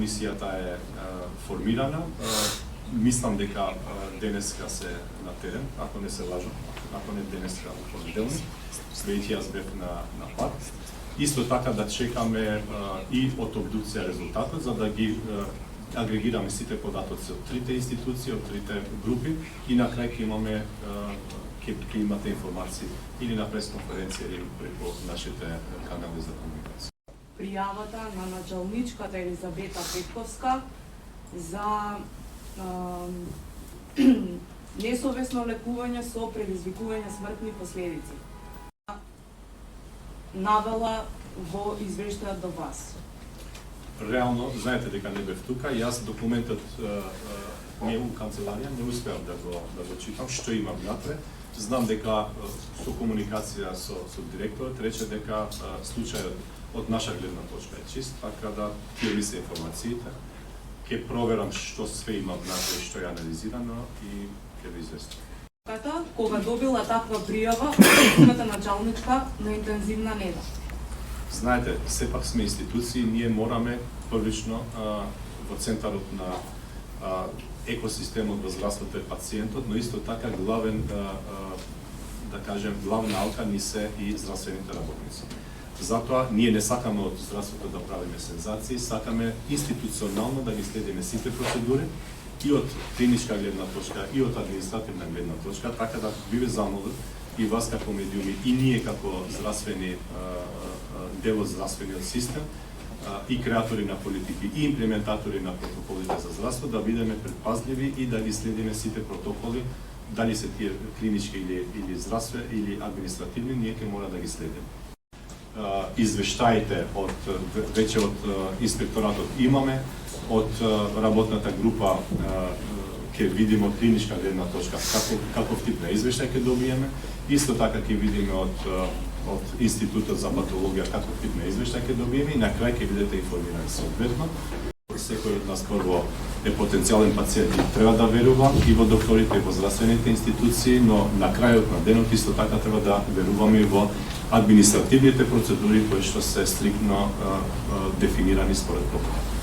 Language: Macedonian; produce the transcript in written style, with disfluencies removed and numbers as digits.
Комисијата е формирана. Мислам дека денеска се на терен, ако не се лажам, ако не денеска во понеделник, веќе јас бев на пат. Исто така да чекаме и од обдукција резултатот, за да ги агрегираме сите податоци од трите институции, од трите групи и на крај ќе имаме ќе имате информации или на пресконференција или преку нашите канали за комуникација. Пријавата на началничката Елизавета Петковска за несовесно лекување со предизвикување смртни последици. Навела во извештајот до вас. Реално, знаете дека не бев тука, јас документот не у канцеларија, не успеав да го читам, што има внатре. Знам дека со комуникација со директорот рече дека случајот од наша гледна точка е чист, така да тие ми се информациите. Ќе проверам што све има внатре и што е анализирано и ќе ви известам. Кога добила таква пријава, одредната началничка на интензивна нега? Знаете, сепак сме институции, ние мораме првично во центарот на екосистемот во здравството е пациентот, но исто така главен, да кажем, главна алка ни се и здравствените работници. Затоа ние не сакаме од здравството да правиме сензации, сакаме институционално да ги следиме сите процедури и од клиничка гледна точка и од административна гледна точка, така да би ве замолил и вас како медиуми и ние како здравствени дел од здравствениот систем и креатори на политики и имплементатори на протоколите за здравство да бидеме предпазливи и да ги следиме сите протоколи, дали се тие клинички или здравствени или административни, ние ќе мора да ги следиме. Извештаите веќе од инспекторатот имаме, од работната група ќе видиме од клиничка гледна точка каков тип на извештај ќе добиеме, исто така ќе видиме од Институтот за патологија каков тип на извештај ќе добиеме и на крај ќе бидете информирани соодветно. Секој од нас прво е потенцијален пациент и треба да верува и во докторите и во здравствените институции, но на крајот на денот исто така треба да веруваме и во административните процедури кои што се стриктно дефинирани според протокол.